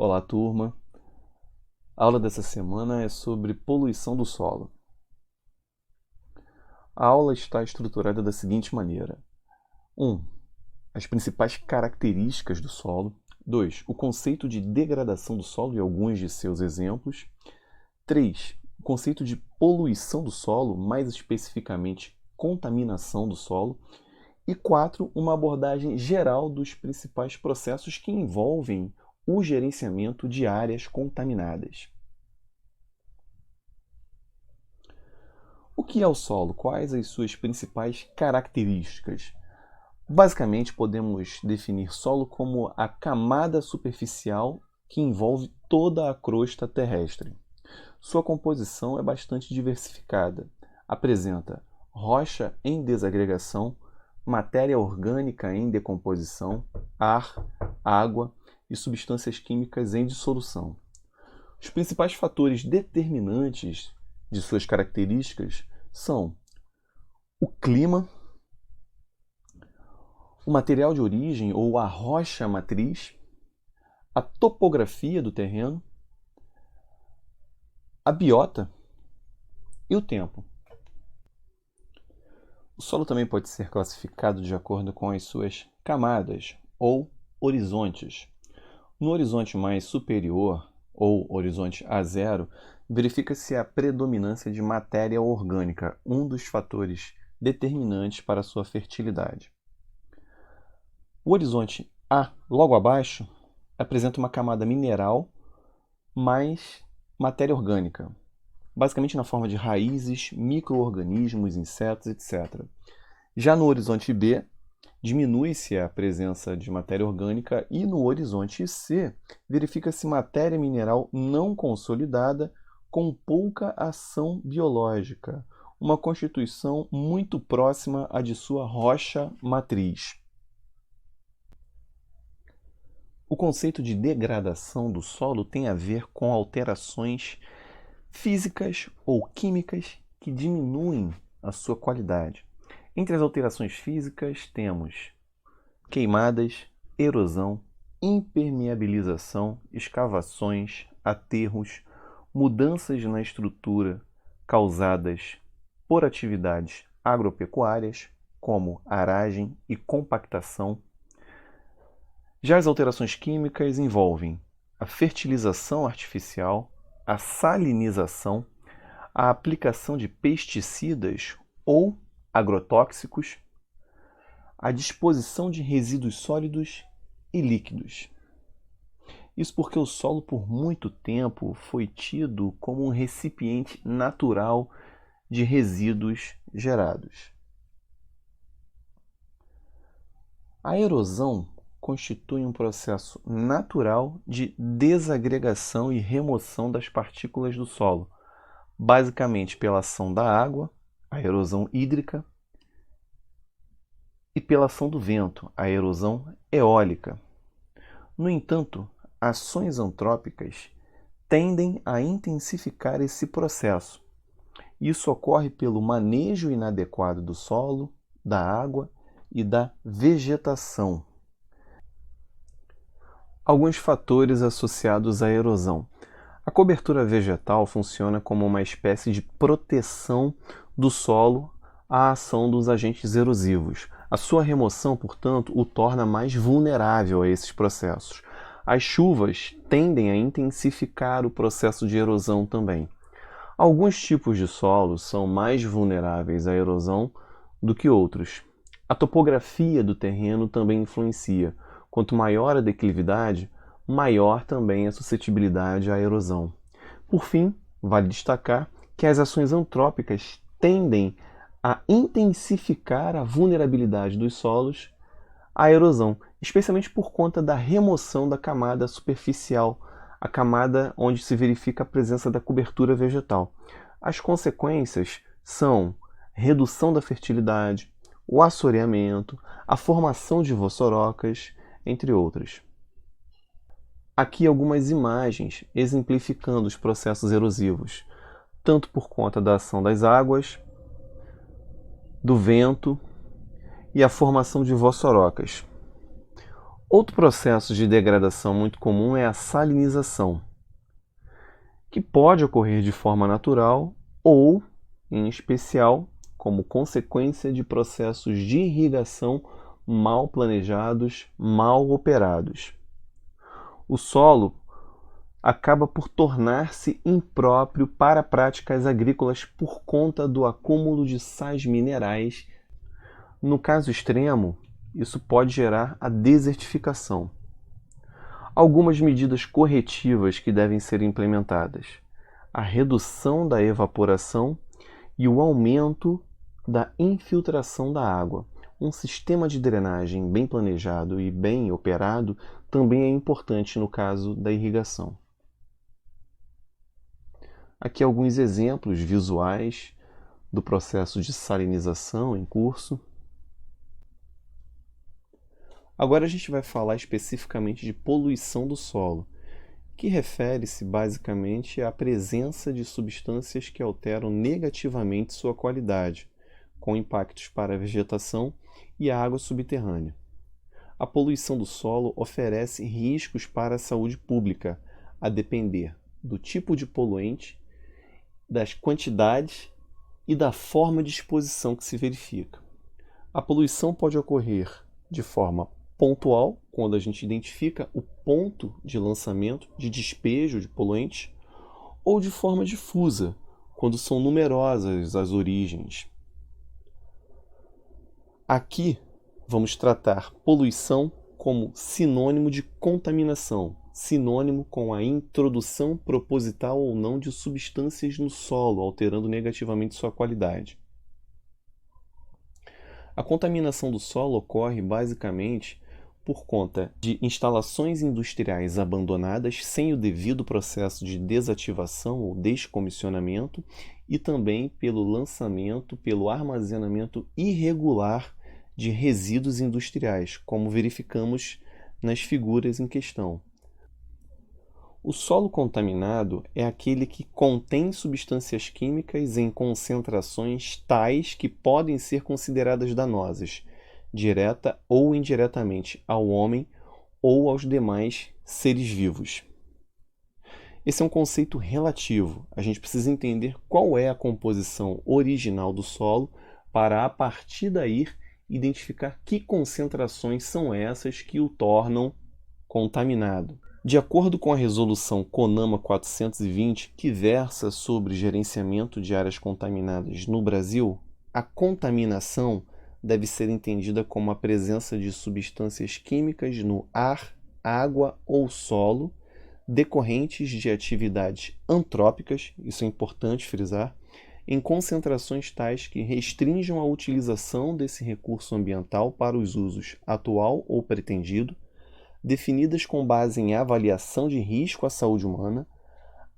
Olá, turma. A aula dessa semana é sobre poluição do solo. A aula está estruturada da seguinte maneira: 1. As principais características do solo. 2. O conceito de degradação do solo e alguns de seus exemplos. 3. O conceito de poluição do solo, mais especificamente contaminação do solo. E 4. Uma abordagem geral dos principais processos que envolvem o gerenciamento de áreas contaminadas. O que é o solo? Quais as suas principais características? Basicamente, podemos definir solo como a camada superficial que envolve toda a crosta terrestre. Sua composição é bastante diversificada. Apresenta rocha em desagregação, matéria orgânica em decomposição, ar, água e substâncias químicas em dissolução. Os principais fatores determinantes de suas características são o clima, o material de origem ou a rocha matriz, a topografia do terreno, a biota e o tempo. O solo também pode ser classificado de acordo com as suas camadas ou horizontes. No horizonte mais superior, ou horizonte A0, verifica-se a predominância de matéria orgânica, um dos fatores determinantes para a sua fertilidade. O horizonte A, logo abaixo, apresenta uma camada mineral mais matéria orgânica, basicamente na forma de raízes, micro-organismos, insetos, etc. Já no horizonte B, diminui-se a presença de matéria orgânica e no horizonte C verifica-se matéria mineral não consolidada com pouca ação biológica, uma constituição muito próxima à de sua rocha matriz. O conceito de degradação do solo tem a ver com alterações físicas ou químicas que diminuem a sua qualidade. Entre as alterações físicas temos queimadas, erosão, impermeabilização, escavações, aterros, mudanças na estrutura causadas por atividades agropecuárias, como aragem e compactação. Já as alterações químicas envolvem a fertilização artificial, a salinização, a aplicação de pesticidas ou agrotóxicos, a disposição de resíduos sólidos e líquidos. Isso porque o solo por muito tempo foi tido como um recipiente natural de resíduos gerados. A erosão constitui um processo natural de desagregação e remoção das partículas do solo, basicamente pela ação da água, a erosão hídrica, e pela ação do vento, a erosão eólica. No entanto, ações antrópicas tendem a intensificar esse processo. Isso ocorre pelo manejo inadequado do solo, da água e da vegetação. Alguns fatores associados à erosão. A cobertura vegetal funciona como uma espécie de proteção do solo à ação dos agentes erosivos. A sua remoção, portanto, o torna mais vulnerável a esses processos. As chuvas tendem a intensificar o processo de erosão também. Alguns tipos de solo são mais vulneráveis à erosão do que outros. A topografia do terreno também influencia. Quanto maior a declividade, maior também a suscetibilidade à erosão. Por fim, vale destacar que as ações antrópicas tendem a intensificar a vulnerabilidade dos solos à erosão, especialmente por conta da remoção da camada superficial, a camada onde se verifica a presença da cobertura vegetal. As consequências são redução da fertilidade, o assoreamento, a formação de vossorocas, entre outras. Aqui algumas imagens exemplificando os processos erosivos, tanto por conta da ação das águas, do vento e a formação de vossorocas. Outro processo de degradação muito comum é a salinização, que pode ocorrer de forma natural ou, em especial, como consequência de processos de irrigação mal planejados, mal operados. O solo acaba por tornar-se impróprio para práticas agrícolas por conta do acúmulo de sais minerais. No caso extremo, isso pode gerar a desertificação. Algumas medidas corretivas que devem ser implementadas: a redução da evaporação e o aumento da infiltração da água. Um sistema de drenagem bem planejado e bem operado também é importante no caso da irrigação. Aqui alguns exemplos visuais do processo de salinização em curso. Agora a gente vai falar especificamente de poluição do solo, que refere-se basicamente à presença de substâncias que alteram negativamente sua qualidade, com impactos para a vegetação e a água subterrânea. A poluição do solo oferece riscos para a saúde pública, a depender do tipo de poluente, das quantidades e da forma de exposição que se verifica. A poluição pode ocorrer de forma pontual, quando a gente identifica o ponto de lançamento, de despejo de poluentes, ou de forma difusa, quando são numerosas as origens. Aqui vamos tratar poluição como sinônimo de contaminação, sinônimo com a introdução proposital ou não de substâncias no solo, alterando negativamente sua qualidade. A contaminação do solo ocorre basicamente por conta de instalações industriais abandonadas sem o devido processo de desativação ou descomissionamento e também pelo lançamento, pelo armazenamento irregular de resíduos industriais, como verificamos nas figuras em questão. O solo contaminado é aquele que contém substâncias químicas em concentrações tais que podem ser consideradas danosas, direta ou indiretamente ao homem ou aos demais seres vivos. Esse é um conceito relativo. A gente precisa entender qual é a composição original do solo para, a partir daí, identificar que concentrações são essas que o tornam contaminado. De acordo com a resolução CONAMA 420, que versa sobre gerenciamento de áreas contaminadas no Brasil, a contaminação deve ser entendida como a presença de substâncias químicas no ar, água ou solo, decorrentes de atividades antrópicas, isso é importante frisar, em concentrações tais que restringam a utilização desse recurso ambiental para os usos atual ou pretendido, definidas com base em avaliação de risco à saúde humana,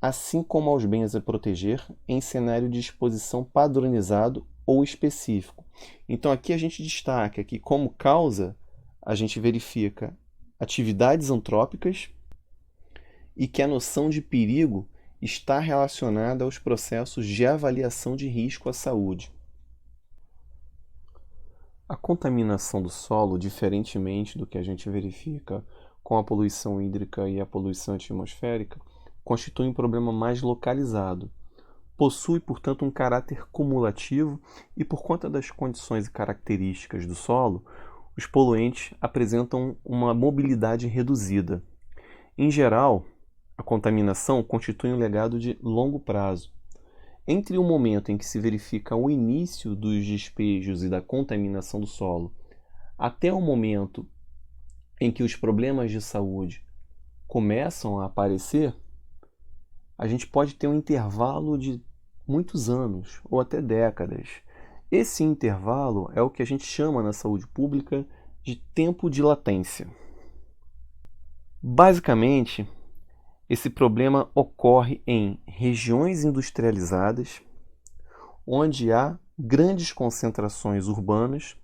assim como aos bens a proteger em cenário de exposição padronizado ou específico. Então aqui a gente destaca que como causa a gente verifica atividades antrópicas e que a noção de perigo está relacionada aos processos de avaliação de risco à saúde. A contaminação do solo, diferentemente do que a gente verifica com a poluição hídrica e a poluição atmosférica, constitui um problema mais localizado. Possui, portanto, um caráter cumulativo e, por conta das condições e características do solo, os poluentes apresentam uma mobilidade reduzida. Em geral, a contaminação constitui um legado de longo prazo. Entre o momento em que se verifica o início dos despejos e da contaminação do solo até o momento em que os problemas de saúde começam a aparecer, a gente pode ter um intervalo de muitos anos ou até décadas. Esse intervalo é o que a gente chama na saúde pública de tempo de latência. Basicamente, esse problema ocorre em regiões industrializadas, onde há grandes concentrações urbanas,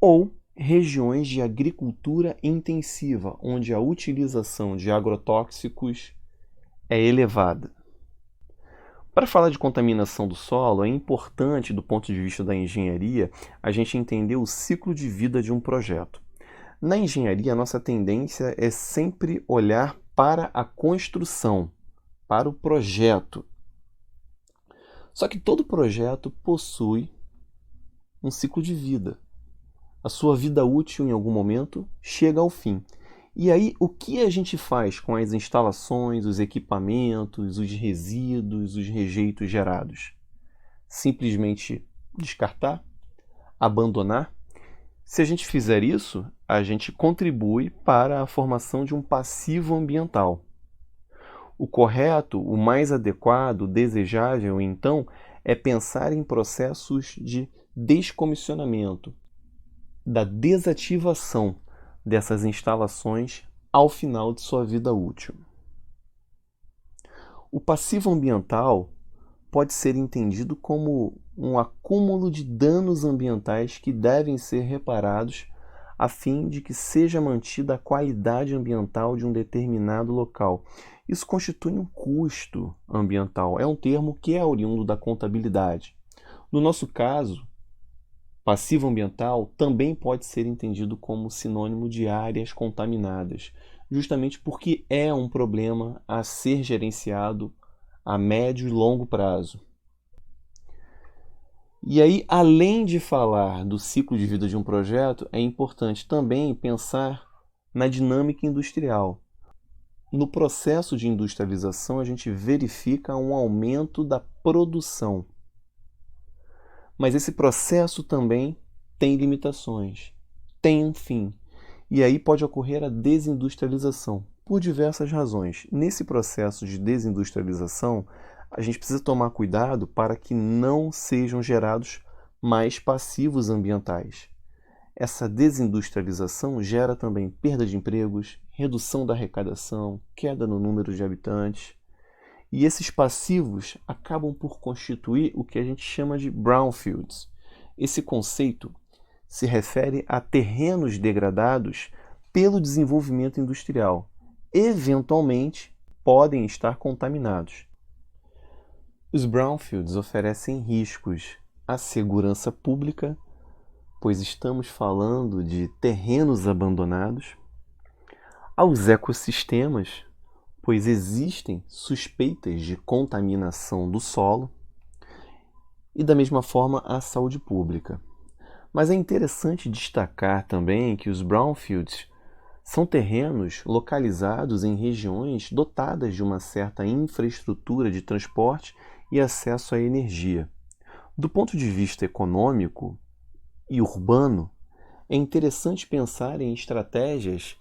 ou regiões de agricultura intensiva, onde a utilização de agrotóxicos é elevada. Para falar de contaminação do solo, é importante, do ponto de vista da engenharia, a gente entender o ciclo de vida de um projeto. Na engenharia, a nossa tendência é sempre olhar para a construção, para o projeto. Só que todo projeto possui um ciclo de vida. A sua vida útil, em algum momento, chega ao fim. E aí, o que a gente faz com as instalações, os equipamentos, os resíduos, os rejeitos gerados? Simplesmente descartar? Abandonar? Se a gente fizer isso, a gente contribui para a formação de um passivo ambiental. O correto, o mais adequado, o desejável, então, é pensar em processos de descomissionamento, da desativação dessas instalações ao final de sua vida útil. O passivo ambiental pode ser entendido como um acúmulo de danos ambientais que devem ser reparados a fim de que seja mantida a qualidade ambiental de um determinado local. Isso constitui um custo ambiental. É um termo que é oriundo da contabilidade. No nosso caso, passivo ambiental também pode ser entendido como sinônimo de áreas contaminadas, justamente porque é um problema a ser gerenciado a médio e longo prazo. E aí, além de falar do ciclo de vida de um projeto, é importante também pensar na dinâmica industrial. No processo de industrialização, a gente verifica um aumento da produção. Mas esse processo também tem limitações, tem um fim. E aí pode ocorrer a desindustrialização, por diversas razões. Nesse processo de desindustrialização, a gente precisa tomar cuidado para que não sejam gerados mais passivos ambientais. Essa desindustrialização gera também perda de empregos, redução da arrecadação, queda no número de habitantes. E esses passivos acabam por constituir o que a gente chama de brownfields. Esse conceito se refere a terrenos degradados pelo desenvolvimento industrial. Eventualmente, podem estar contaminados. Os brownfields oferecem riscos à segurança pública, pois estamos falando de terrenos abandonados, aos ecossistemas, pois existem suspeitas de contaminação do solo, e da mesma forma à saúde pública. Mas é interessante destacar também que os brownfields são terrenos localizados em regiões dotadas de uma certa infraestrutura de transporte e acesso à energia. Do ponto de vista econômico e urbano, é interessante pensar em estratégias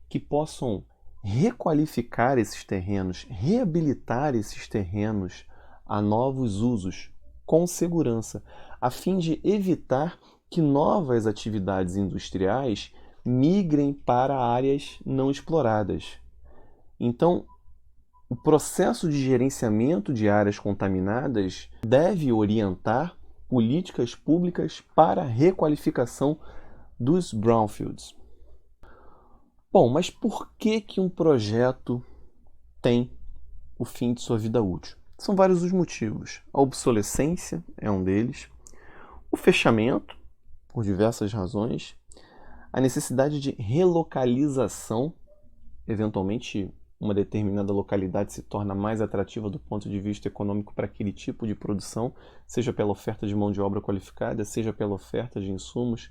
que possam requalificar esses terrenos, reabilitar esses terrenos a novos usos com segurança, a fim de evitar que novas atividades industriais migrem para áreas não exploradas. Então, o processo de gerenciamento de áreas contaminadas deve orientar políticas públicas para a requalificação dos brownfields. Bom, mas por que um projeto tem o fim de sua vida útil? São vários os motivos. A obsolescência é um deles, o fechamento, por diversas razões, a necessidade de relocalização, eventualmente uma determinada localidade se torna mais atrativa do ponto de vista econômico para aquele tipo de produção, seja pela oferta de mão de obra qualificada, seja pela oferta de insumos,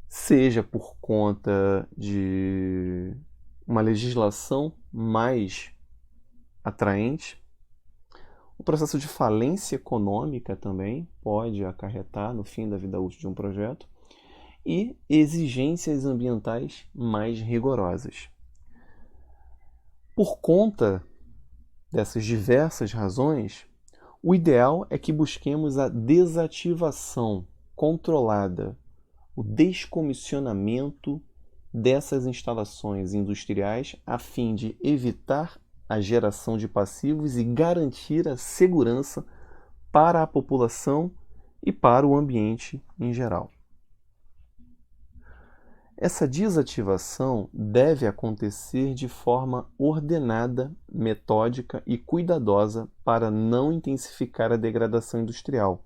seja por conta de uma legislação mais atraente. O processo de falência econômica também pode acarretar no fim da vida útil de um projeto e exigências ambientais mais rigorosas. Por conta dessas diversas razões, o ideal é que busquemos a desativação controlada, o descomissionamento dessas instalações industriais a fim de evitar a geração de passivos e garantir a segurança para a população e para o ambiente em geral. Essa desativação deve acontecer de forma ordenada, metódica e cuidadosa para não intensificar a degradação industrial.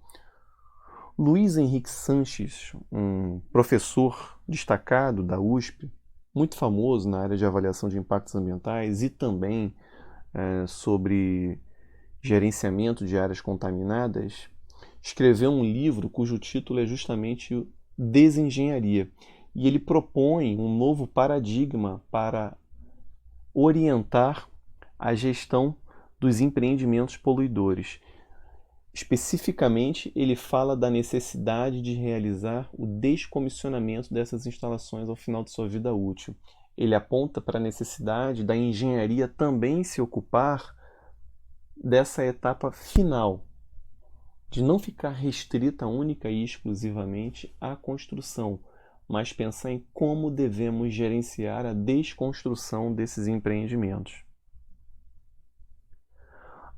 Luiz Henrique Sanches, um professor destacado da USP, muito famoso na área de avaliação de impactos ambientais e também sobre gerenciamento de áreas contaminadas, escreveu um livro cujo título é justamente Desengenharia. E ele propõe um novo paradigma para orientar a gestão dos empreendimentos poluidores. Especificamente, ele fala da necessidade de realizar o descomissionamento dessas instalações ao final de sua vida útil. Ele aponta para a necessidade da engenharia também se ocupar dessa etapa final, de não ficar restrita única e exclusivamente à construção, mas pensar em como devemos gerenciar a desconstrução desses empreendimentos.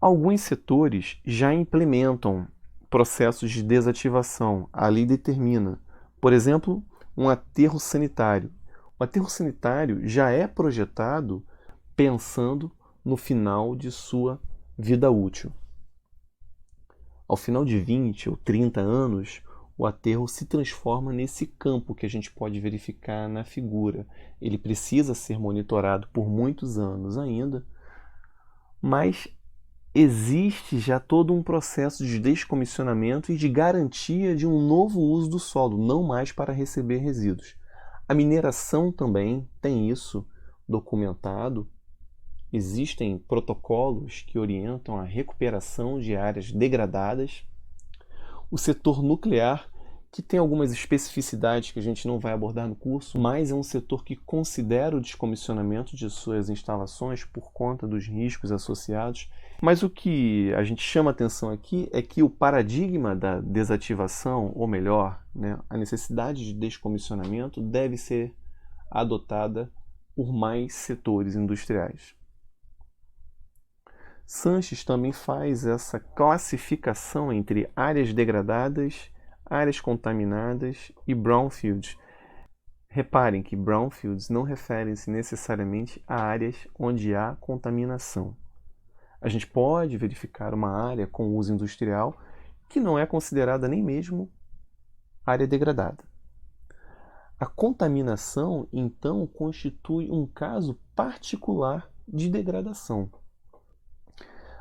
Alguns setores já implementam processos de desativação. A lei determina, por exemplo, um aterro sanitário. O aterro sanitário já é projetado pensando no final de sua vida útil. Ao final de 20 ou 30 anos, o aterro se transforma nesse campo que a gente pode verificar na figura. Ele precisa ser monitorado por muitos anos ainda, mas existe já todo um processo de descomissionamento e de garantia de um novo uso do solo, não mais para receber resíduos. A mineração também tem isso documentado. Existem protocolos que orientam a recuperação de áreas degradadas. O setor nuclear, que tem algumas especificidades que a gente não vai abordar no curso, mas é um setor que considera o descomissionamento de suas instalações por conta dos riscos associados. Mas o que a gente chama atenção aqui é que o paradigma da desativação, ou melhor, a necessidade de descomissionamento deve ser adotada por mais setores industriais. Sanches também faz essa classificação entre áreas degradadas, áreas contaminadas e brownfields. Reparem que brownfields não referem-se necessariamente a áreas onde há contaminação. A gente pode verificar uma área com uso industrial que não é considerada nem mesmo área degradada. A contaminação, então, constitui um caso particular de degradação.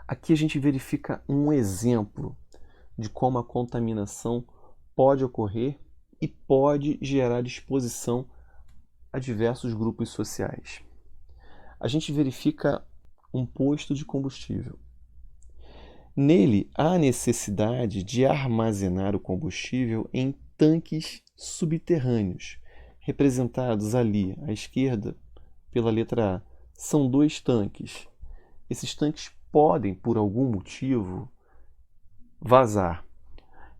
Aqui a gente verifica um exemplo de como a contaminação pode ocorrer e pode gerar exposição a diversos grupos sociais. A gente verifica um posto de combustível. Nele, há necessidade de armazenar o combustível em tanques subterrâneos, representados ali à esquerda pela letra A. São 2 tanques. Esses tanques podem, por algum motivo, vazar.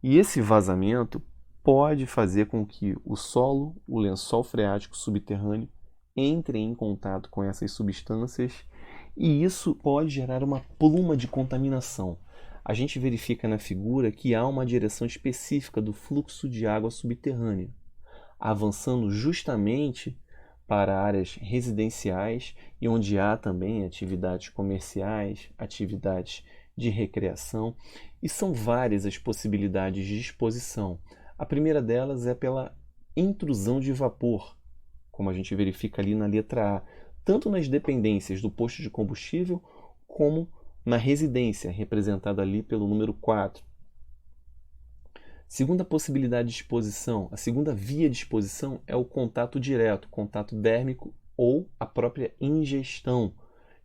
E esse vazamento pode fazer com que o solo, o lençol freático subterrâneo, entre em contato com essas substâncias e isso pode gerar uma pluma de contaminação. A gente verifica na figura que há uma direção específica do fluxo de água subterrânea, avançando justamente para áreas residenciais e onde há também atividades comerciais, atividades de recreação, e são várias as possibilidades de exposição. A primeira delas é pela intrusão de vapor, como a gente verifica ali na letra A, tanto nas dependências do posto de combustível como na residência, representada ali pelo número 4. Segunda possibilidade de exposição, a segunda via de exposição é o contato direto, contato dérmico ou a própria ingestão,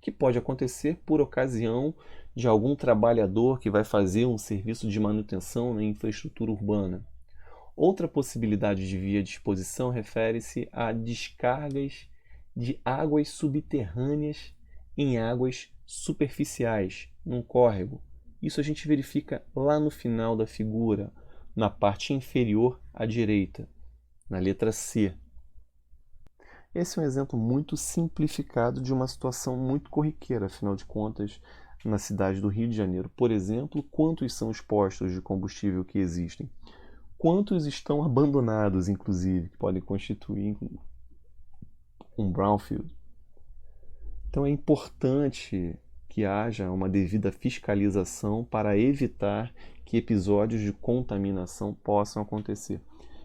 que pode acontecer por ocasião de algum trabalhador que vai fazer um serviço de manutenção na infraestrutura urbana. Outra possibilidade de via de exposição refere-se a descargas de águas subterrâneas em águas superficiais, num córrego. Isso a gente verifica lá no final da figura, na parte inferior à direita, na letra C. Esse é um exemplo muito simplificado de uma situação muito corriqueira, afinal de contas, na cidade do Rio de Janeiro. Por exemplo, quantos são os postos de combustível que existem? Quantos estão abandonados, inclusive, que podem constituir um brownfield? Então é importante que haja uma devida fiscalização para evitar que episódios de contaminação possam acontecer.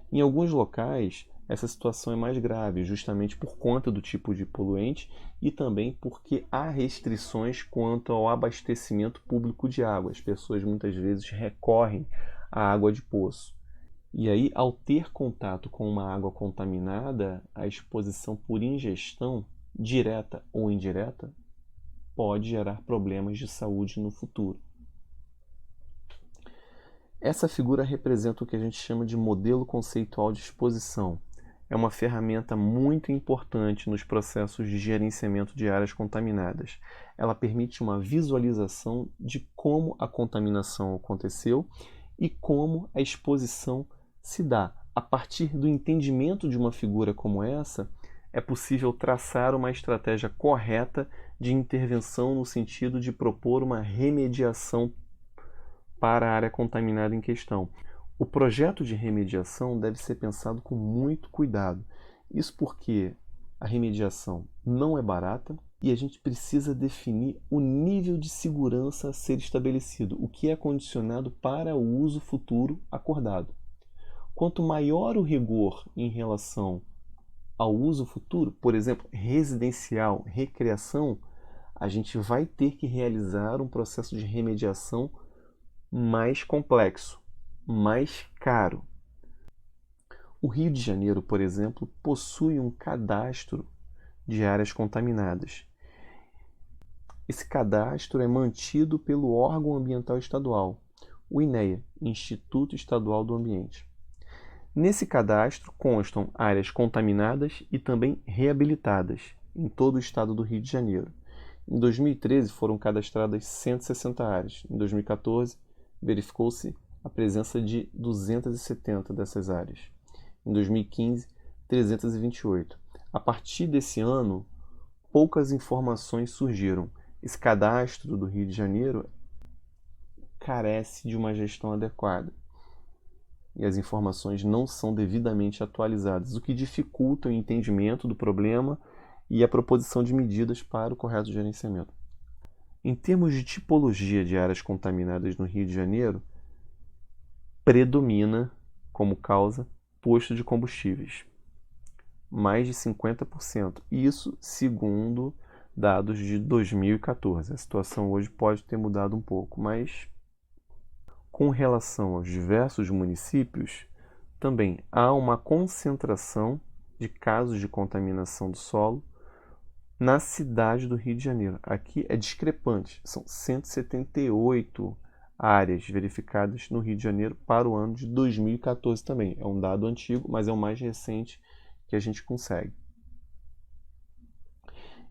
Em alguns locais, essa situação é mais grave, justamente por conta do tipo de poluente e também porque há restrições quanto ao abastecimento público de água. As pessoas muitas vezes recorrem à água de poço. E aí, ao ter contato com uma água contaminada, a exposição por ingestão, direta ou indireta, pode gerar problemas de saúde no futuro. Essa figura representa o que a gente chama de modelo conceitual de exposição. É uma ferramenta muito importante nos processos de gerenciamento de áreas contaminadas. Ela permite uma visualização de como a contaminação aconteceu e como a exposição se dá. A partir do entendimento de uma figura como essa, é possível traçar uma estratégia correta de intervenção no sentido de propor uma remediação para a área contaminada em questão. O projeto de remediação deve ser pensado com muito cuidado. Isso porque a remediação não é barata e a gente precisa definir o nível de segurança a ser estabelecido, o que é condicionado para o uso futuro acordado. Quanto maior o rigor em relação ao uso futuro, por exemplo, residencial, recreação, a gente vai ter que realizar um processo de remediação mais complexo, mais caro. O Rio de Janeiro, por exemplo, possui um cadastro de áreas contaminadas. Esse cadastro é mantido pelo órgão ambiental estadual, o INEA, Instituto Estadual do Ambiente. Nesse cadastro constam áreas contaminadas e também reabilitadas em todo o estado do Rio de Janeiro. Em 2013 foram cadastradas 160 áreas. Em 2014 verificou-se a presença de 270 dessas áreas. Em 2015, 328. A partir desse ano, poucas informações surgiram. Esse cadastro do Rio de Janeiro carece de uma gestão adequada e as informações não são devidamente atualizadas, o que dificulta o entendimento do problema e a proposição de medidas para o correto gerenciamento. Em termos de tipologia de áreas contaminadas no Rio de Janeiro, predomina como causa posto de combustíveis, mais de 50%. Isso segundo dados de 2014. A situação hoje pode ter mudado um pouco, mas com relação aos diversos municípios, também há uma concentração de casos de contaminação do solo na cidade do Rio de Janeiro. Aqui é discrepante, são 178 áreas verificadas no Rio de Janeiro para o ano de 2014 também. É um dado antigo, mas é o mais recente que a gente consegue.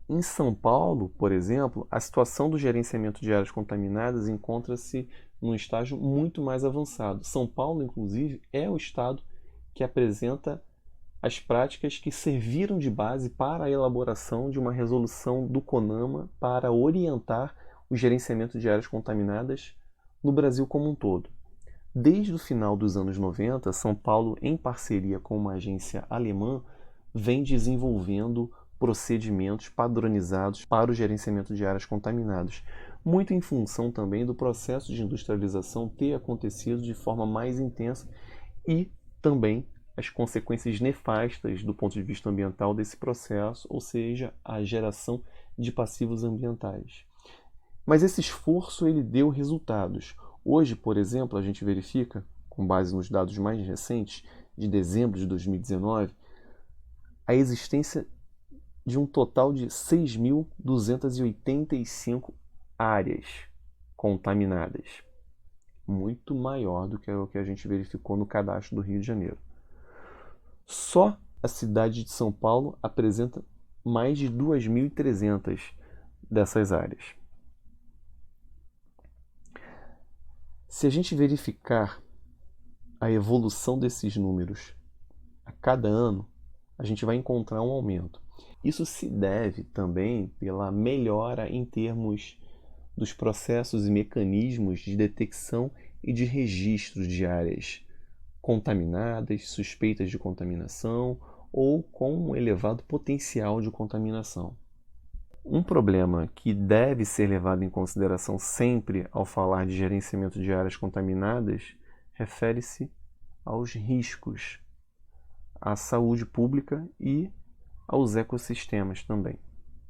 Em São Paulo, por exemplo, a situação do gerenciamento de áreas contaminadas encontra-se num estágio muito mais avançado. São Paulo, inclusive, é o estado que apresenta as práticas que serviram de base para a elaboração de uma resolução do CONAMA para orientar o gerenciamento de áreas contaminadas no Brasil como um todo. Desde o final dos anos 90, São Paulo, em parceria com uma agência alemã, vem desenvolvendo procedimentos padronizados para o gerenciamento de áreas contaminadas, muito em função também do processo de industrialização ter acontecido de forma mais intensa e também as consequências nefastas do ponto de vista ambiental desse processo, ou seja, a geração de passivos ambientais. Mas esse esforço ele deu resultados. Hoje, por exemplo, a gente verifica, com base nos dados mais recentes, de dezembro de 2019, a existência de um total de 6.285 áreas contaminadas. Muito maior do que o que a gente verificou no cadastro do Rio de Janeiro. Só a cidade de São Paulo apresenta mais de 2.300 dessas áreas. Se a gente verificar a evolução desses números a cada ano, a gente vai encontrar um aumento. Isso se deve também pela melhora em termos dos processos e mecanismos de detecção e de registro de áreas contaminadas, suspeitas de contaminação ou com um elevado potencial de contaminação. Um problema que deve ser levado em consideração sempre ao falar de gerenciamento de áreas contaminadas refere-se aos riscos à saúde pública e aos ecossistemas também.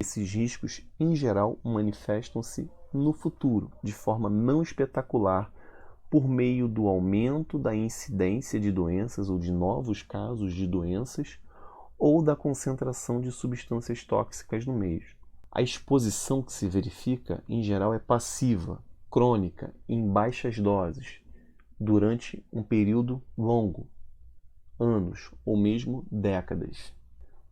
Esses riscos, em geral, manifestam-se no futuro, de forma não espetacular, por meio do aumento da incidência de doenças ou de novos casos de doenças ou da concentração de substâncias tóxicas no meio. A exposição que se verifica, em geral, é passiva, crônica, em baixas doses, durante um período longo, anos ou mesmo décadas.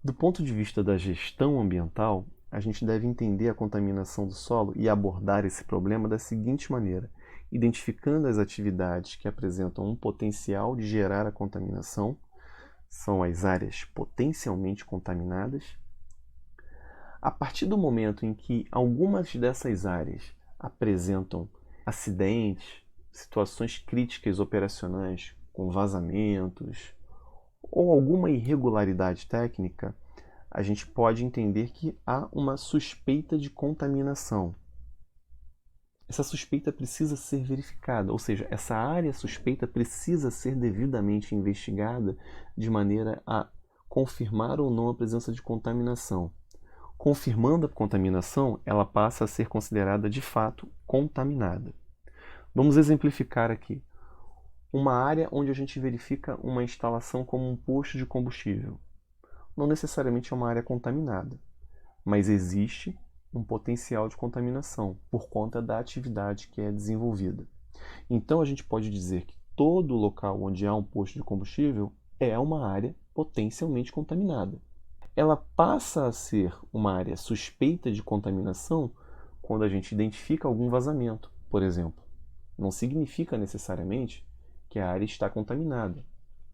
Do ponto de vista da gestão ambiental, a gente deve entender a contaminação do solo e abordar esse problema da seguinte maneira: identificando as atividades que apresentam um potencial de gerar a contaminação, são as áreas potencialmente contaminadas. A partir do momento em que algumas dessas áreas apresentam acidentes, situações críticas operacionais, com vazamentos ou alguma irregularidade técnica, a gente pode entender que há uma suspeita de contaminação. Essa suspeita precisa ser verificada, ou seja, essa área suspeita precisa ser devidamente investigada de maneira a confirmar ou não a presença de contaminação. Confirmando a contaminação, ela passa a ser considerada de fato contaminada. Vamos exemplificar aqui. Uma área onde a gente verifica uma instalação como um posto de combustível. Não necessariamente é uma área contaminada, mas existe um potencial de contaminação por conta da atividade que é desenvolvida. Então a gente pode dizer que todo local onde há um posto de combustível é uma área potencialmente contaminada. Ela passa a ser uma área suspeita de contaminação quando a gente identifica algum vazamento, por exemplo. Não significa necessariamente que a área está contaminada.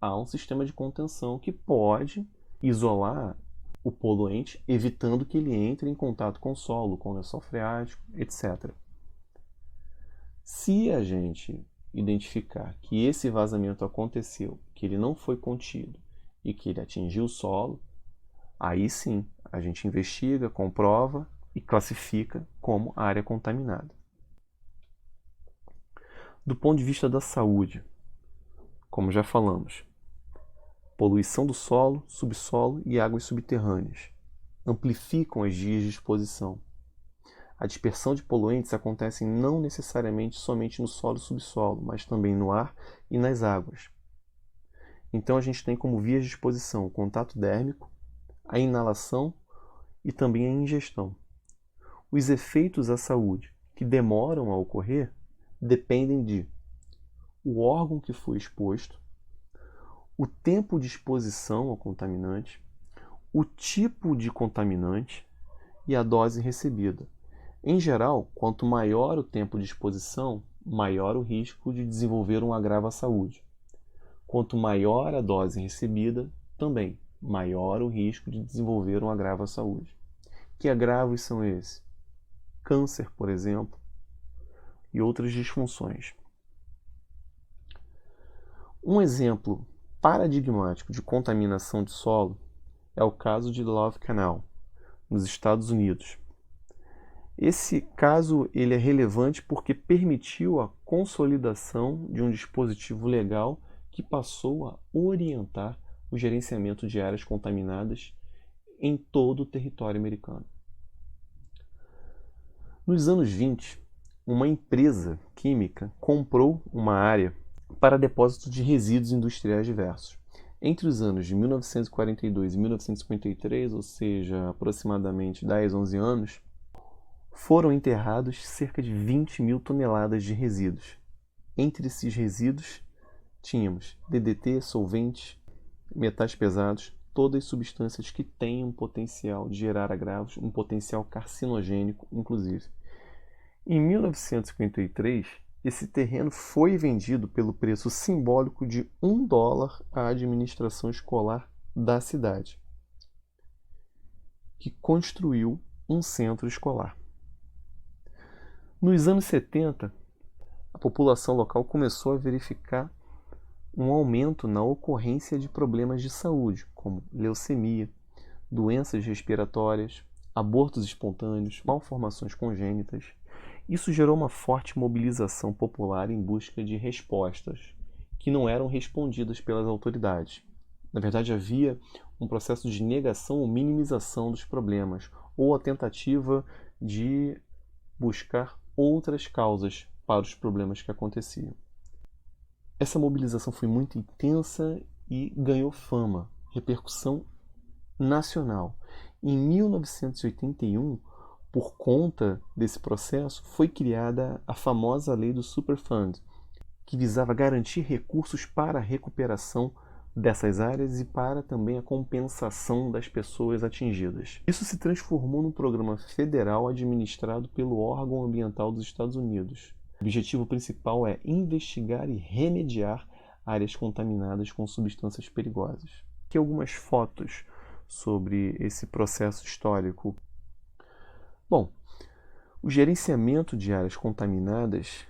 Há um sistema de contenção que pode isolar o poluente, evitando que ele entre em contato com o solo, com o lençol freático, etc. Se a gente identificar que esse vazamento aconteceu, que ele não foi contido e que ele atingiu o solo, aí sim a gente investiga, comprova e classifica como área contaminada. Do ponto de vista da saúde, como já falamos, poluição do solo, subsolo e águas subterrâneas amplificam as vias de exposição. A dispersão de poluentes acontece não necessariamente somente no solo e subsolo, mas também no ar e nas águas. Então a gente tem como vias de exposição o contato dérmico, a inalação e também a ingestão. Os efeitos à saúde que demoram a ocorrer dependem de o órgão que foi exposto, o tempo de exposição ao contaminante, o tipo de contaminante e a dose recebida. Em geral, quanto maior o tempo de exposição, maior o risco de desenvolver um agravo à saúde. Quanto maior a dose recebida, também maior o risco de desenvolver um agravo à saúde. Que agravos são esses? Câncer, por exemplo, e outras disfunções. Um exemplo paradigmático de contaminação de solo é o caso de Love Canal, nos Estados Unidos. Esse caso ele é relevante porque permitiu a consolidação de um dispositivo legal que passou a orientar o gerenciamento de áreas contaminadas em todo o território americano. Nos anos 20, uma empresa química comprou uma área para depósito de resíduos industriais diversos. Entre os anos de 1942 e 1953, ou seja, aproximadamente 10, 11 anos, foram enterrados cerca de 20 mil toneladas de resíduos. Entre esses resíduos, tínhamos DDT, solventes, metais pesados, todas substâncias que têm um potencial de gerar agravos, um potencial carcinogênico, inclusive. Em 1953, esse terreno foi vendido pelo preço simbólico de $1 à administração escolar da cidade, que construiu um centro escolar. Nos anos 70, a população local começou a verificar um aumento na ocorrência de problemas de saúde, como leucemia, doenças respiratórias, abortos espontâneos, malformações congênitas. Isso gerou uma forte mobilização popular em busca de respostas que não eram respondidas pelas autoridades. Na verdade, havia um processo de negação ou minimização dos problemas, ou a tentativa de buscar outras causas para os problemas que aconteciam. Essa mobilização foi muito intensa e ganhou fama, repercussão nacional. Em 1981, por conta desse processo, foi criada a famosa lei do Superfund, que visava garantir recursos para a recuperação dessas áreas e para também a compensação das pessoas atingidas. Isso se transformou num programa federal administrado pelo órgão ambiental dos Estados Unidos. O objetivo principal é investigar e remediar áreas contaminadas com substâncias perigosas. Aqui algumas fotos sobre esse processo histórico. Bom, o gerenciamento de áreas contaminadas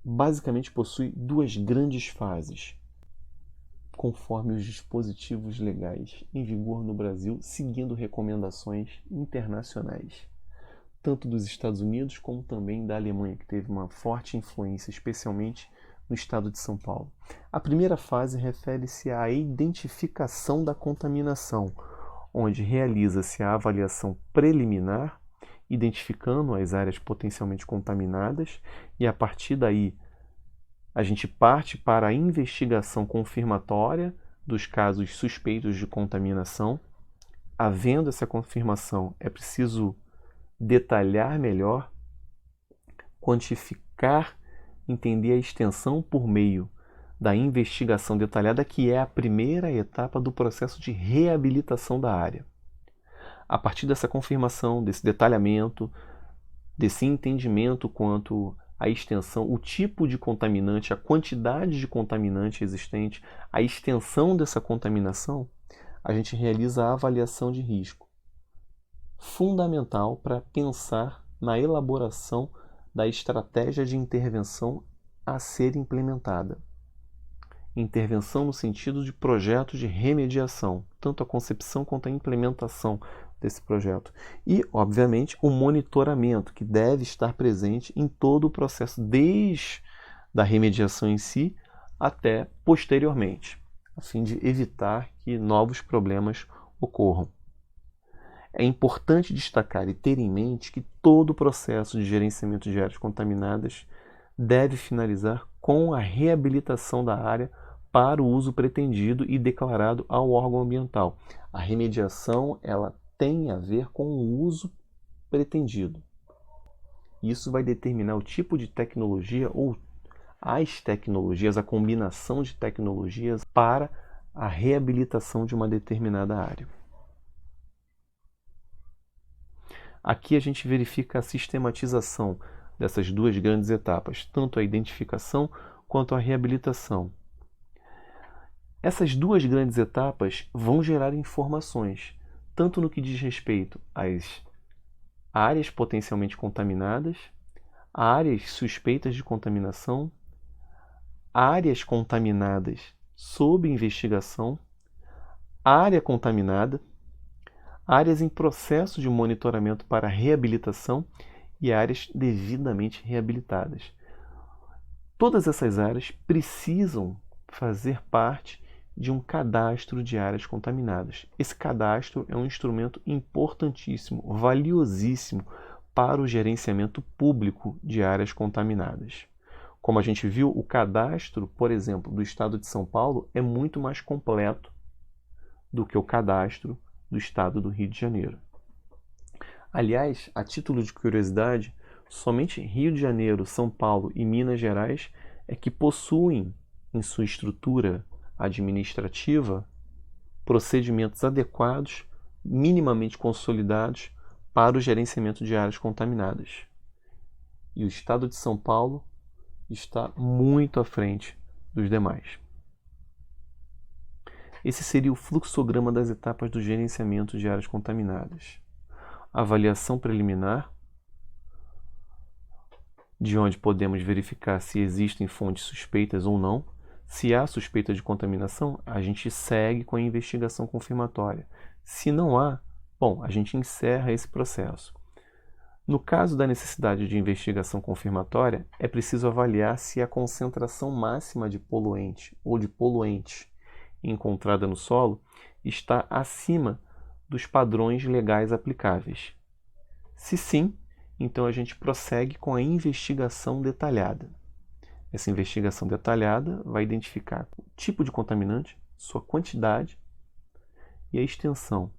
basicamente possui duas grandes fases, conforme os dispositivos legais em vigor no Brasil, seguindo recomendações internacionais, tanto dos Estados Unidos como também da Alemanha, que teve uma forte influência, especialmente no estado de São Paulo. A primeira fase refere-se à identificação da contaminação, onde realiza-se a avaliação preliminar, identificando as áreas potencialmente contaminadas, e a partir daí a gente parte para a investigação confirmatória dos casos suspeitos de contaminação. Havendo essa confirmação, é preciso detalhar melhor, quantificar, entender a extensão por meio da investigação detalhada, que é a primeira etapa do processo de reabilitação da área. A partir dessa confirmação, desse detalhamento, desse entendimento quanto à extensão, o tipo de contaminante, a quantidade de contaminante existente, a extensão dessa contaminação, a gente realiza a avaliação de risco, fundamental para pensar na elaboração da estratégia de intervenção a ser implementada. Intervenção no sentido de projetos de remediação, tanto a concepção quanto a implementação desse projeto. E, obviamente, o monitoramento, que deve estar presente em todo o processo, desde a remediação em si até posteriormente, a fim de evitar que novos problemas ocorram. É importante destacar e ter em mente que todo o processo de gerenciamento de áreas contaminadas deve finalizar com a reabilitação da área para o uso pretendido e declarado ao órgão ambiental. A remediação, ela tem a ver com o uso pretendido. Isso vai determinar o tipo de tecnologia ou as tecnologias, a combinação de tecnologias para a reabilitação de uma determinada área. Aqui a gente verifica a sistematização dessas duas grandes etapas, tanto a identificação quanto a reabilitação. Essas duas grandes etapas vão gerar informações, tanto no que diz respeito às áreas potencialmente contaminadas, áreas suspeitas de contaminação, áreas contaminadas sob investigação, área contaminada, áreas em processo de monitoramento para reabilitação e áreas devidamente reabilitadas. Todas essas áreas precisam fazer parte de um cadastro de áreas contaminadas. Esse cadastro é um instrumento importantíssimo, valiosíssimo para o gerenciamento público de áreas contaminadas. Como a gente viu, o cadastro, por exemplo, do estado de São Paulo é muito mais completo do que o cadastro do estado do Rio de Janeiro. Aliás, a título de curiosidade, somente Rio de Janeiro, São Paulo e Minas Gerais é que possuem em sua estrutura administrativa procedimentos adequados, minimamente consolidados para o gerenciamento de áreas contaminadas. E o estado de São Paulo está muito à frente dos demais. Esse seria o fluxograma das etapas do gerenciamento de áreas contaminadas. Avaliação preliminar, de onde podemos verificar se existem fontes suspeitas ou não. Se há suspeita de contaminação, a gente segue com a investigação confirmatória. Se não há, Bom, a gente encerra esse processo. No caso da necessidade de investigação confirmatória, é preciso avaliar se a concentração máxima de poluente ou de poluentes encontrada no solo está acima dos padrões legais aplicáveis. Se sim, então a gente prossegue com a investigação detalhada. Essa investigação detalhada vai identificar o tipo de contaminante, sua quantidade e a extensão.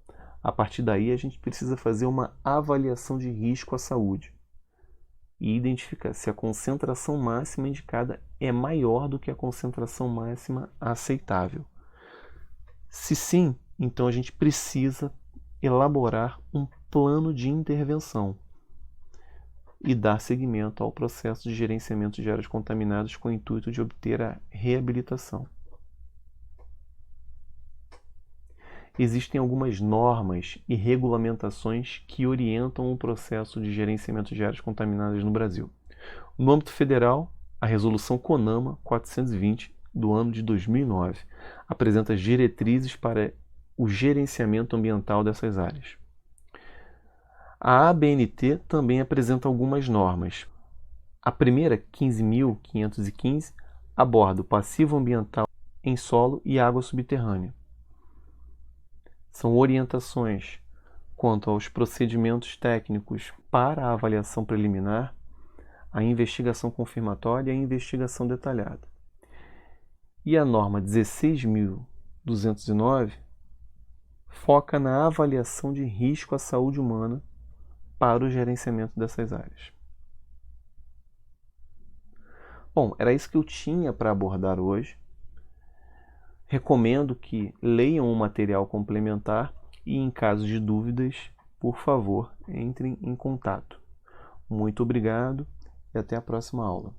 A partir daí, a gente precisa fazer uma avaliação de risco à saúde e identificar se a concentração máxima indicada é maior do que a concentração máxima aceitável. Se sim, então a gente precisa elaborar um plano de intervenção e dar seguimento ao processo de gerenciamento de áreas contaminadas com o intuito de obter a reabilitação. Existem algumas normas e regulamentações que orientam o processo de gerenciamento de áreas contaminadas no Brasil. No âmbito federal, a Resolução CONAMA 420, do ano de 2009, apresenta as diretrizes para o gerenciamento ambiental dessas áreas. A ABNT também apresenta algumas normas. A primeira, 15.515, aborda o passivo ambiental em solo e água subterrânea. São orientações quanto aos procedimentos técnicos para a avaliação preliminar, a investigação confirmatória e a investigação detalhada. E a norma 16.209 foca na avaliação de risco à saúde humana para o gerenciamento dessas áreas. Bom, era isso que eu tinha para abordar hoje. Recomendo que leiam o material complementar e, em caso de dúvidas, por favor, entrem em contato. Muito obrigado e até a próxima aula.